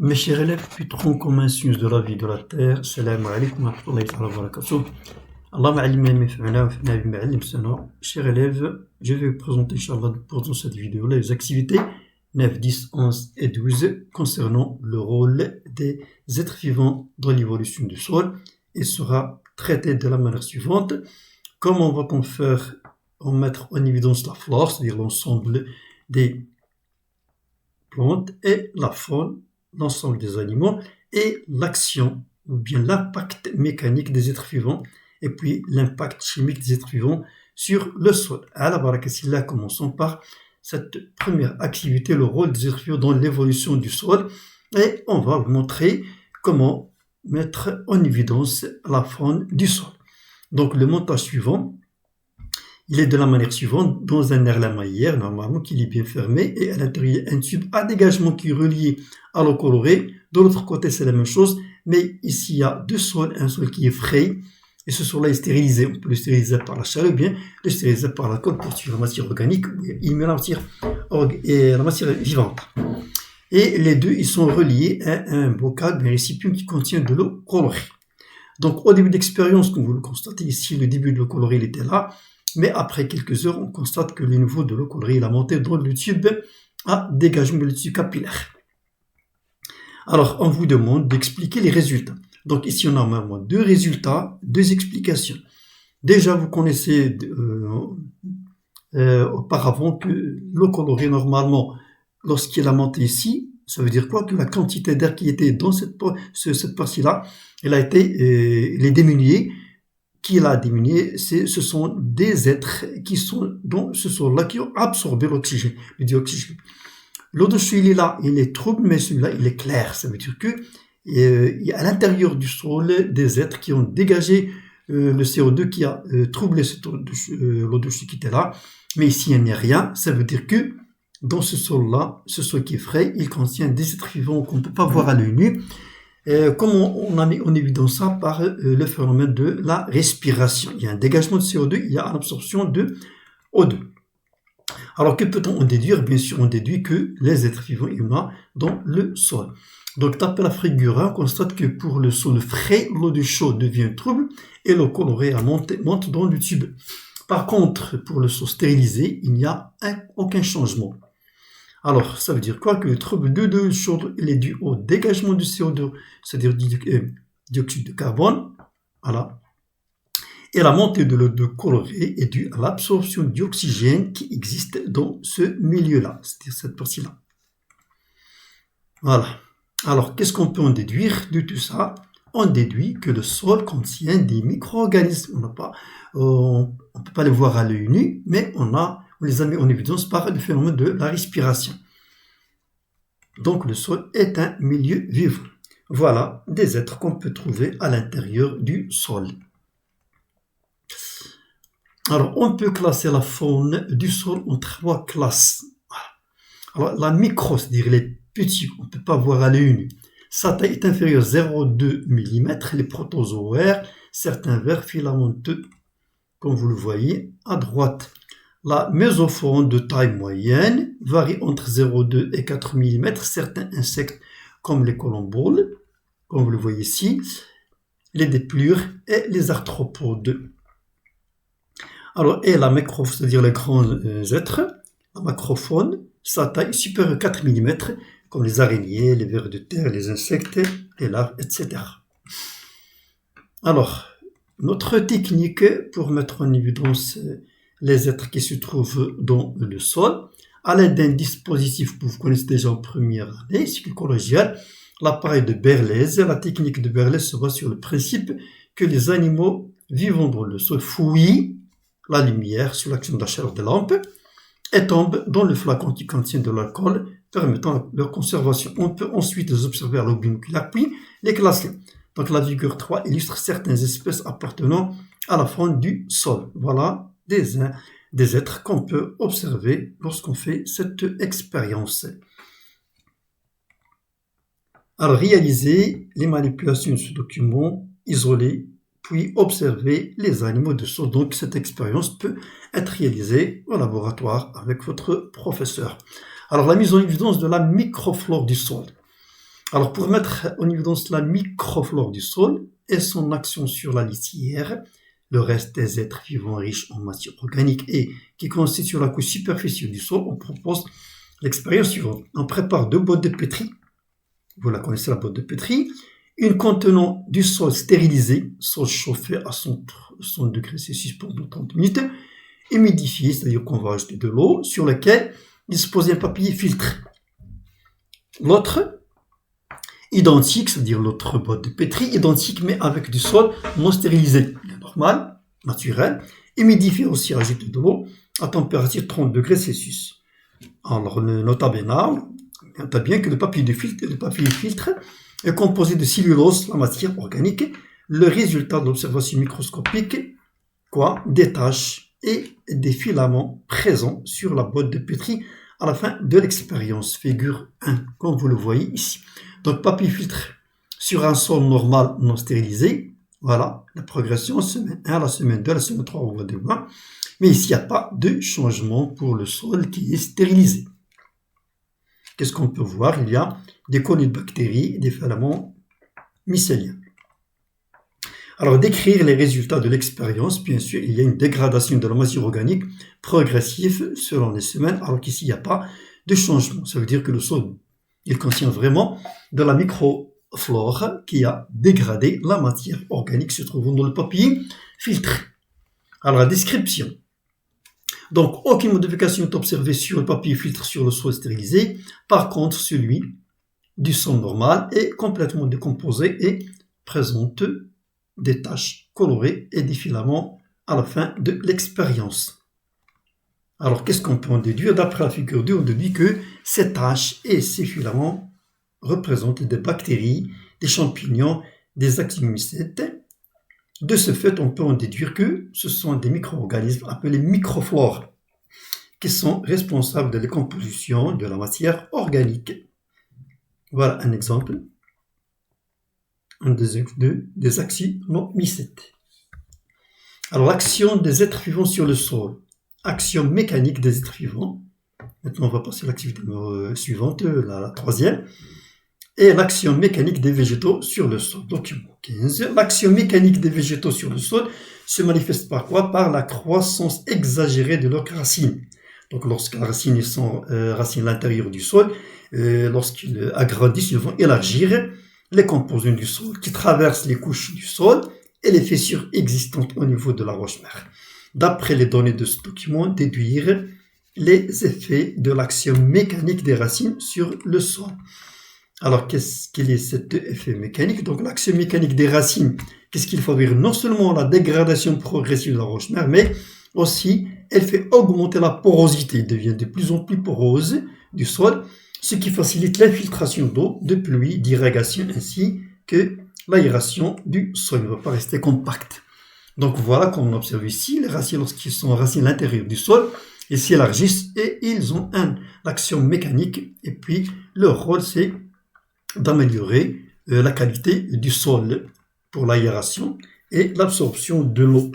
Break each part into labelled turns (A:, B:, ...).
A: Mes chers élèves, puis trop commun sciences de la vie de la terre, salam alaikum wa rahmatullahi wa barakatuh. Allah ma'allimna ma fa'alna wa fa'alna bima 'allamtana. Chers élèves, je vais vous présenter, Inch'Allah, dans cette vidéo les activités 9, 10, 11 et 12 concernant le rôle des êtres vivants dans l'évolution du sol et sera traité de la manière suivante. Comment va-t-on faire en mettre en évidence la flore, c'est-à-dire l'ensemble des plantes et la faune, l'ensemble des animaux et l'action ou bien l'impact mécanique des êtres vivants et puis l'impact chimique des êtres vivants sur le sol. Alors, barakassillah, commençons par cette première activité, le rôle des êtres vivants dans l'évolution du sol, et on va vous montrer comment mettre en évidence la faune du sol. Donc le montage suivant, il est de la manière suivante, dans un air lamaillère, normalement, qui est bien fermé, et à l'intérieur, un tube à dégagement qui est relié à l'eau colorée. De l'autre côté, c'est la même chose, mais ici, il y a deux sols, un sol qui est frais, et ce sol-là est stérilisé. On peut le stériliser par la chaleur, ou bien le stériliser par la colle pour tuer la matière organique, il met la matière vivante. Et les deux, ils sont reliés à un bocal, un récipient qui contient de l'eau colorée. Donc, au début d'expérience, comme vous le constatez ici, le début de l'eau colorée, il était là. Mais après quelques heures, on constate que le niveau de l'eau colorée a monté dans le tube à dégagement, le tube capillaire. Alors, on vous demande d'expliquer les résultats. Donc ici, on a normalement deux résultats, deux explications. Déjà, vous connaissez auparavant que l'eau colorée, normalement, lorsqu'elle a monté ici, ça veut dire quoi? Que la quantité d'air qui était dans cette partie-là, elle est diminuée. Qui l'a diminué, ce sont des êtres qui sont dans ce sol-là, qui ont absorbé l'oxygène, le dioxygène. L'au-dessus, il est là, il est trouble, mais celui-là, il est clair. Ça veut dire que il y a à l'intérieur du sol des êtres qui ont dégagé le CO2 qui a troublé l'au-dessus qui était là. Mais ici, il n'y a rien. Ça veut dire que dans ce sol-là, ce sol qui est frais, il contient des êtres vivants qu'on ne peut pas voir à l'œil nu. Comment on a mis en évidence ça? Par le phénomène de la respiration. Il y a un dégagement de CO2, il y a une absorption de O2. Alors que peut-on en déduire? Bien sûr, on déduit que les êtres vivants humains dans le sol. Donc, tapez la figure 1, on constate que pour le sol frais, l'eau de chaud devient trouble et l'eau colorée monte dans le tube. Par contre, pour le sol stérilisé, il n'y a aucun changement. Alors, ça veut dire quoi? Que le trouble de l'eau chaude est dû au dégagement du CO2, c'est-à-dire dioxyde de carbone, voilà. Et la montée de l'eau colorée est due à l'absorption d'oxygène qui existe dans ce milieu-là, c'est-à-dire cette partie-là. Voilà. Alors, qu'est-ce qu'on peut en déduire de tout ça? On déduit que le sol contient des micro-organismes. On ne peut pas les voir à l'œil nu, mais on les a mis en évidence par le phénomène de la respiration. Donc le sol est un milieu vivant. Voilà des êtres qu'on peut trouver à l'intérieur du sol. Alors on peut classer la faune du sol en trois classes. Alors la micro, c'est-à-dire les petits, on ne peut pas voir à l'œil nu. Sa taille est inférieure à 0,2 mm, les protozoaires, certains vers filamenteux, comme vous le voyez à droite. La mésofaune de taille moyenne varie entre 0,2 et 4 mm. Certains insectes, comme les colomboles, comme vous le voyez ici, les déplures et les arthropodes. Alors, et la macro, c'est-à-dire les grands êtres, la macrofaune, sa taille supérieure à 4 mm, comme les araignées, les vers de terre, les insectes, les larves, etc. Alors, notre technique pour mettre en évidence les êtres qui se trouvent dans le sol, à l'aide d'un dispositif que vous connaissez déjà en première année, cycle collégial, l'appareil de Berlez. La technique de Berlez se base sur le principe que les animaux vivant dans le sol fouillent la lumière sous l'action de la chaleur des lampes et tombent dans le flacon qui contient de l'alcool, permettant leur conservation. On peut ensuite les observer à l'eau binoculaire, puis les classer. Donc la figure 3 illustre certaines espèces appartenant à la faune du sol. Voilà des êtres qu'on peut observer lorsqu'on fait cette expérience. Alors, réaliser les manipulations de ce document, isoler, puis observer les animaux de sol. Donc, cette expérience peut être réalisée au laboratoire avec votre professeur. Alors, la mise en évidence de la microflore du sol. Alors, pour mettre en évidence la microflore du sol et son action sur la litière, le reste des êtres vivants riches en matière organique et qui constituent la couche superficielle du sol, on propose l'expérience suivante. On prépare 2 bottes de pétri. Vous la connaissez, la botte de pétri. Une contenant du sol stérilisé, sol chauffé à 100 degrés Celsius pendant 30 minutes, humidifié, c'est-à-dire qu'on va ajouter de l'eau, sur lequel disposer un papier filtre. L'autre, identique, c'est-à-dire l'autre botte de pétri, identique, mais avec du sol non stérilisé, normal, naturel, humidifié aussi, ajouter de l'eau, à température 30 degrés Celsius. Alors, notez bien que le papier filtre est composé de cellulose, la matière organique, le résultat de l'observation microscopique, des taches et des filaments présents sur la botte de pétri à la fin de l'expérience, figure 1, comme vous le voyez ici. Donc, papier filtre sur un sol normal non stérilisé, voilà, la progression, semaine 1, la semaine 2, la semaine 3, on voit des points. Mais ici, il n'y a pas de changement pour le sol qui est stérilisé. Qu'est-ce qu'on peut voir? Il y a des colonies de bactéries et des filaments mycéliens. Alors, décrire les résultats de l'expérience, bien sûr, il y a une dégradation de la matière organique progressive selon les semaines, alors qu'ici, il n'y a pas de changement. Ça veut dire que le sol, il contient vraiment de la microflore qui a dégradé la matière organique se trouvant dans le papier filtre. Alors, la description. Donc, aucune modification n'est observée sur le papier filtre sur le sol stérilisé. Par contre, celui du sol normal est complètement décomposé et présente des taches colorées et des filaments à la fin de l'expérience. Alors, qu'est-ce qu'on peut en déduire? D'après la figure 2, on déduit que ces taches et ces filaments représentent des bactéries, des champignons, des actinomycètes. De ce fait, on peut en déduire que ce sont des micro-organismes appelés microflores qui sont responsables de la décomposition de la matière organique. Voilà un exemple. Un des actinomycètes. Alors, l'action des êtres vivants sur le sol. Action mécanique des êtres vivants. Maintenant, on va passer à l'activité suivante, la troisième. Et l'action mécanique des végétaux sur le sol. Document 15. L'action mécanique des végétaux sur le sol se manifeste par quoi? Par la croissance exagérée de leurs racines. Donc, lorsque les racines sont racines à l'intérieur du sol, lorsqu'ils agrandissent, ils vont élargir les composants du sol qui traversent les couches du sol et les fissures existantes au niveau de la roche-mère. D'après les données de ce document, déduire les effets de l'action mécanique des racines sur le sol. Alors, qu'est-ce qu'il est cet effet mécanique? Donc, l'action mécanique des racines, qu'est-ce qu'il favorise? Non seulement la dégradation progressive de la roche-mère, mais aussi, elle fait augmenter la porosité. Elle devient de plus en plus porose du sol, ce qui facilite l'infiltration d'eau, de pluie, d'irrigation, ainsi que l'aération du sol. Il ne va pas rester compact. Donc, voilà, comme on observe ici, les racines, lorsqu'ils sont racines à l'intérieur du sol, ils s'élargissent et ils ont une action mécanique. Et puis, leur rôle, c'est d'améliorer la qualité du sol pour l'aération et l'absorption de l'eau.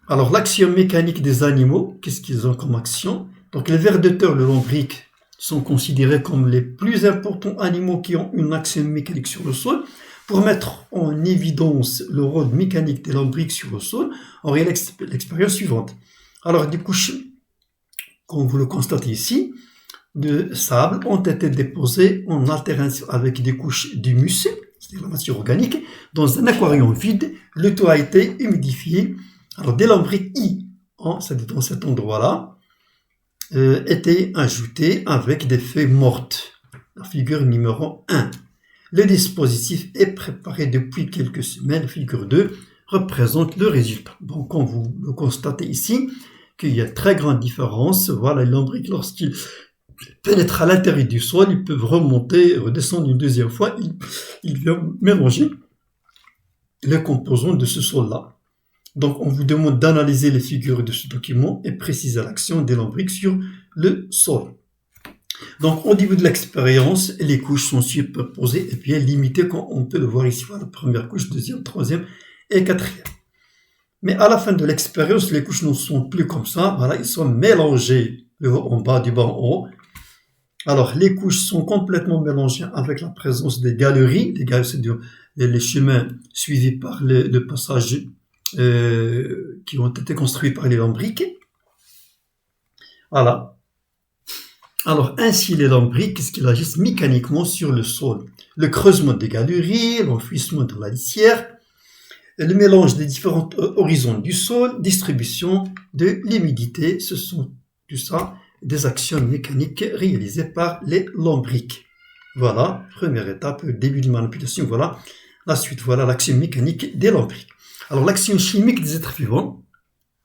A: Alors, l'action mécanique des animaux, qu'est-ce qu'ils ont comme action? Donc, les vers de terre, le lombric, sont considérés comme les plus importants animaux qui ont une action mécanique sur le sol. Pour mettre en évidence le rôle mécanique des lombrics sur le sol, on réalise l'expérience suivante. Alors, des couches, comme vous le constatez ici, de sable ont été déposées en alternance avec des couches d'humus, c'est-à-dire la matière organique, dans un aquarium vide. Le tout a été humidifié. Alors, des lombrics c'est-à-dire dans cet endroit-là, étaient ajoutés avec des feuilles mortes. La figure numéro 1. Le dispositif est préparé depuis quelques semaines. La figure 2 représente le résultat. Donc, comme vous le constatez ici, qu'il y a très grande différence. Voilà, les lombrics, lorsqu'ils pénètrent à l'intérieur du sol, ils peuvent remonter, redescendre une deuxième fois. Ils viennent mélanger les composants de ce sol-là. Donc, on vous demande d'analyser les figures de ce document et préciser l'action des lombrics sur le sol. Donc, au début de l'expérience, les couches sont superposées et bien limitées, comme on peut le voir ici. Voilà, la première couche, deuxième, troisième et quatrième. Mais à la fin de l'expérience, les couches ne sont plus comme ça. Voilà, ils sont mélangés, le haut en bas, du bas en haut. Alors, les couches sont complètement mélangées avec la présence des galeries. Les galeries, c'est-à-dire les chemins suivis par le passage qui ont été construits par les lombriques. Voilà. Alors, ainsi, les lombriques, qu'est-ce qu'ils agissent mécaniquement sur le sol? Le creusement des galeries, l'enfouissement de la litière, le mélange des différents horizons du sol, distribution de l'humidité, ce sont tout ça des actions mécaniques réalisées par les lombriques. Voilà, première étape, début de manipulation, voilà. La suite, voilà l'action mécanique des lombriques. Alors, l'action chimique des êtres vivants,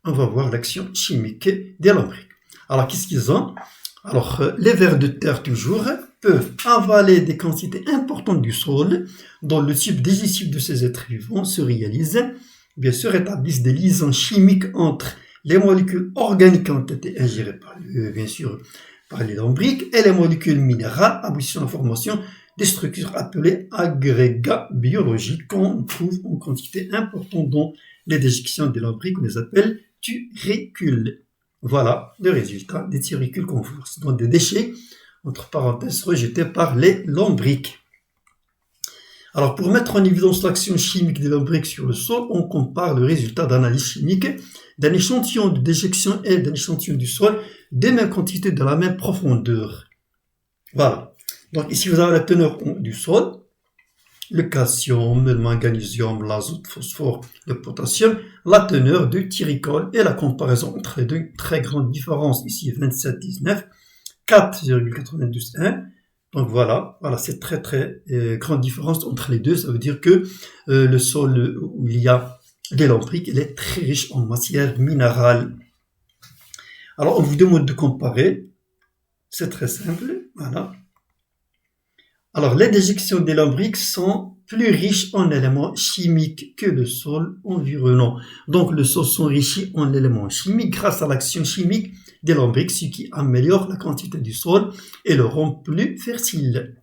A: on va voir l'action chimique des lombriques. Alors, qu'est-ce qu'ils ont? Alors, les vers de terre, toujours, peuvent avaler des quantités importantes du sol dont le type digestif de ces êtres vivants se réalise. Bien sûr, établissent des liaisons chimiques entre les molécules organiques qui ont été ingérées bien sûr, par les lombriques et les molécules minérales, aboutissant à la formation des structures appelées agrégats biologiques qu'on trouve en quantité importante dans les déjections des lombriques, on les appelle turicules. Voilà le résultat des turicules qu'on voit. Ce sont des déchets, entre parenthèses, rejetés par les lombriques. Alors, pour mettre en évidence l'action chimique des lombriques sur le sol, on compare le résultat d'analyse chimique d'un échantillon de déjection et d'un échantillon du sol des mêmes quantités de la même profondeur. Voilà. Donc, ici, vous avez la teneur du sol, le calcium, le magnésium, l'azote, le phosphore, le potassium, la teneur du tyricole et la comparaison entre les deux. Très grande différence ici, 27,19, 4,92,1. Donc voilà, c'est très grande différence entre les deux. Ça veut dire que le sol où il y a des lombriques, il est très riche en matière minérale. Alors on vous demande de comparer. C'est très simple. Voilà. Alors les déjections des lombriques sont plus riches en éléments chimiques que le sol environnant. Donc le sol s'enrichit en éléments chimiques grâce à l'action chimique des lombriques, ce qui améliore la quantité du sol et le rend plus fertile.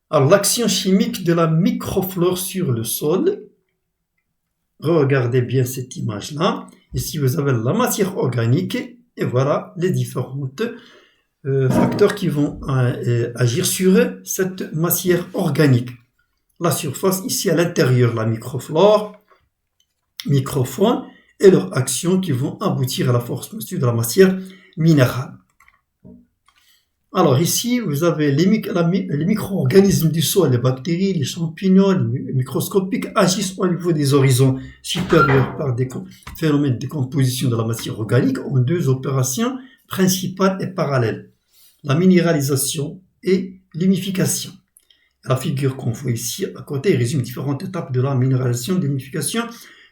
A: Alors l'action chimique de la microflore sur le sol. Regardez bien cette image-là. Ici vous avez la matière organique et voilà les différentes facteurs qui vont agir sur cette matière organique. La surface ici à l'intérieur, la microflore, microfaune et leurs actions qui vont aboutir à la formation de la matière minérale. Alors ici, vous avez les micro-organismes du sol, les bactéries, les champignons, les microscopiques agissent au niveau des horizons supérieurs par des phénomènes de décomposition de la matière organique en deux opérations principales et parallèles. La minéralisation et l'humification. La figure qu'on voit ici à côté résume différentes étapes de la minéralisation et de l'humification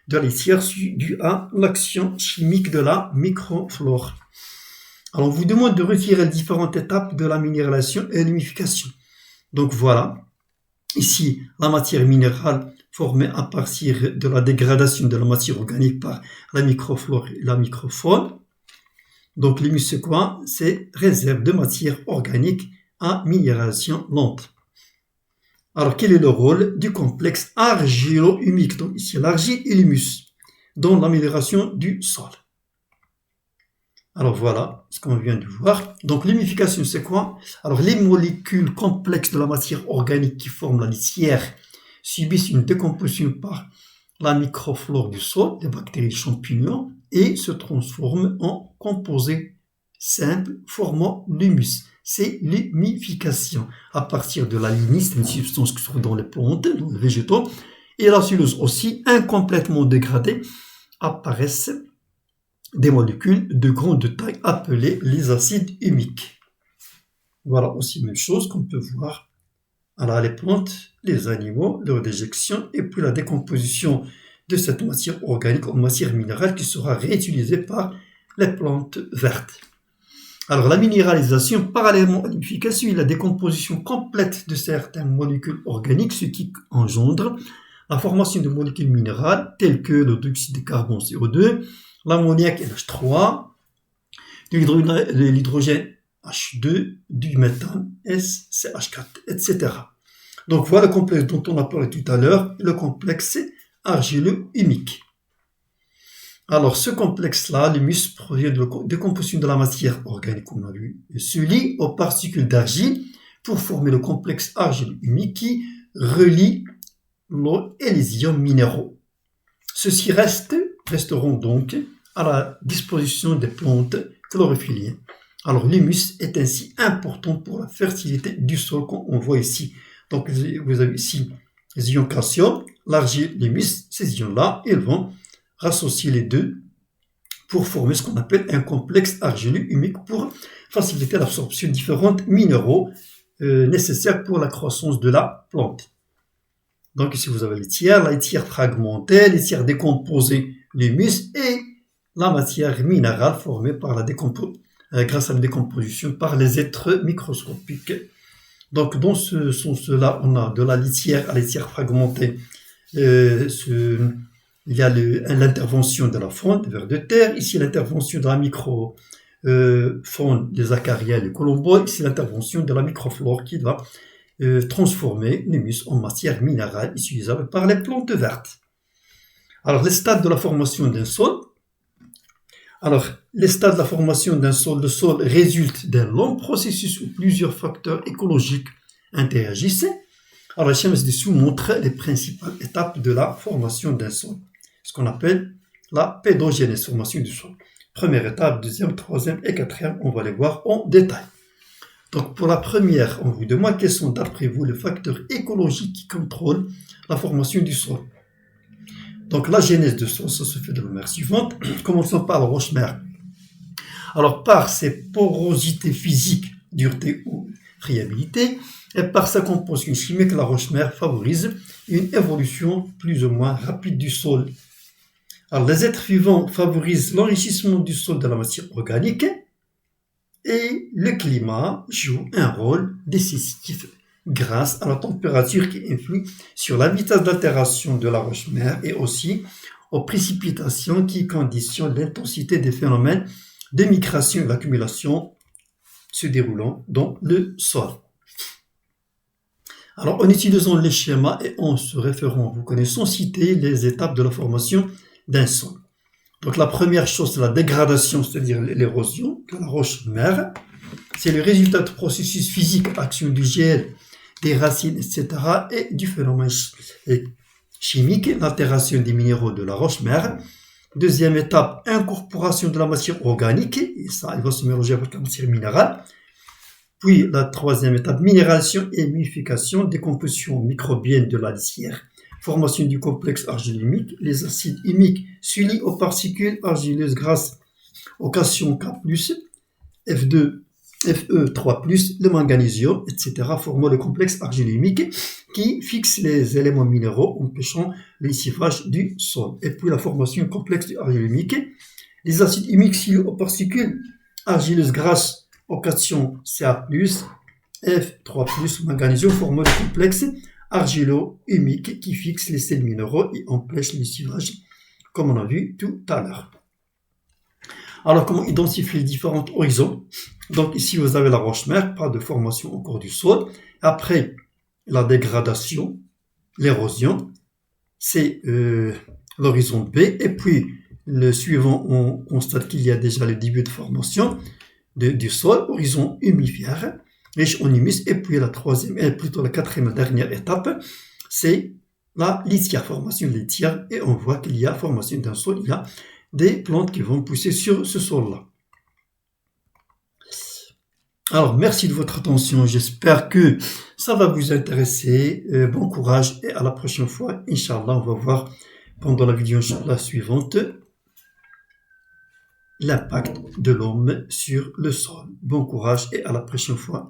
A: de la litière due à l'action chimique de la microflore. Alors, on vous demande de retirer les différentes étapes de la minéralisation et l'humification. Donc voilà, ici, la matière minérale formée à partir de la dégradation de la matière organique par la microflore et la microfaune. Donc l'humus, c'est quoi? C'est réserve de matière organique à minéralisation lente. Alors, quel est le rôle du complexe argilo-humique? Donc ici, l'argile et l'humus dans l'amélioration du sol. Alors voilà ce qu'on vient de voir. Donc l'humification, c'est quoi? Alors les molécules complexes de la matière organique qui forment la litière subissent une décomposition par la microflore du sol, les bactéries, les champignons, et se transforment en composés simples formant l'humus. C'est l'humification. À partir de la lignite, c'est une substance qui se trouve dans les plantes, dans les végétaux, et la cellulose aussi, incomplètement dégradée, apparaissent des molécules de grande taille appelées les acides humiques. Voilà aussi même chose qu'on peut voir. Alors les plantes, les animaux, leur déjection et puis la décomposition de cette matière organique en matière minérale qui sera réutilisée par les plantes vertes. Alors la minéralisation, parallèlement à l'humification et la décomposition complète de certaines molécules organiques, ce qui engendre la formation de molécules minérales telles que le dioxyde de carbone CO2, l'ammoniac NH3, de l'hydrogène H2, du méthane SCH4, etc. Donc voilà le complexe dont on a parlé tout à l'heure, le complexe argilo-humique. Alors, ce complexe-là, l'humus provient de la décomposition de la matière organique, comme on a vu, et se lie aux particules d'argile pour former le complexe argile-humique qui relie l'eau et les ions minéraux. Ceux-ci resteront donc à la disposition des plantes chlorophylliennes. Alors, l'humus est ainsi important pour la fertilité du sol, comme on voit ici. Donc, vous avez ici les ions calcium, l'argile, l'humus, ces ions-là, ils vont rassocier les deux pour former ce qu'on appelle un complexe argileux humique pour faciliter l'absorption de différents minéraux nécessaires pour la croissance de la plante. Donc ici vous avez les tiers fragmentée, les tiers décomposés, l'humus et la matière minérale formée par grâce à la décomposition par les êtres microscopiques. Donc dans ce sens-là, on a de la litière à litière fragmentée. Il y a l'intervention de la faune, des vers de terre. Ici, l'intervention de la microfaune des acariens et des colomboïdes. Ici, l'intervention de la microflore qui va transformer l'humus en matière minérale utilisable par les plantes vertes. Alors, les stades de la formation d'un sol. Alors, les stades de la formation d'un sol, le sol résulte d'un long processus où plusieurs facteurs écologiques interagissent. Alors, la schéma ci-dessous montre les principales étapes de la formation d'un sol, ce qu'on appelle la pédogénèse, formation du sol. Première étape, deuxième, troisième et quatrième, on va les voir en détail. Donc, pour la première, on vous demande quels sont d'après vous les facteurs écologiques qui contrôlent la formation du sol. Donc, la genèse du sol, ça se fait de la manière suivante. Commençons par la roche-mère. Alors, par ses porosités physiques, dureté ou friabilité, et par sa composition chimique, la roche-mère favorise une évolution plus ou moins rapide du sol. Alors, les êtres vivants favorisent l'enrichissement du sol de la matière organique et le climat joue un rôle décisif grâce à la température qui influe sur la vitesse d'altération de la roche-mère et aussi aux précipitations qui conditionnent l'intensité des phénomènes de migration et d'accumulation se déroulant dans le sol. Alors, en utilisant les schémas et en se référant à vos connaissances, citez les étapes de la formation d'un sol. Donc, la première chose, c'est la dégradation, c'est-à-dire l'érosion de la roche-mère. C'est le résultat de processus physiques, action du gel, des racines, etc. et du phénomène chimique, l'altération des minéraux de la roche-mère. Deuxième étape, incorporation de la matière organique, et ça, elle va se mélanger avec la matière minérale. Puis la troisième étape, minéralisation et humidification, décomposition microbienne de la litière, formation du complexe argile-humique, les acides humiques se lient aux particules argileuses grâce au cation K+, F2, Fe3+, le magnésium, etc., formant le complexe argile-humique qui fixe les éléments minéraux empêchant le lessivage du sol. Et puis la formation complexe du argile-humique, les acides humiques se lient aux particules argileuses grâce au cation Ca+, F3+, magnésium, formant le complexe argilo-humique qui fixe les sels minéraux et empêche le lessivage, comme on a vu tout à l'heure. Alors, comment identifier les différents horizons? Donc, ici, vous avez la roche-mère, pas de formation au cours du sol. Après, la dégradation, l'érosion, c'est l'horizon B. Et puis, le suivant, on constate qu'il y a déjà le début de formation du sol, horizon humifière, riche en humus. Et puis, la quatrième et dernière étape, c'est la litière, formation de litière. Et on voit qu'il y a formation d'un sol, il y a des plantes qui vont pousser sur ce sol-là. Alors, merci de votre attention. J'espère que ça va vous intéresser. Bon courage et à la prochaine fois. Inch'Allah, on va voir pendant la vidéo suivante l'impact de l'homme sur le sol. Bon courage et à la prochaine fois.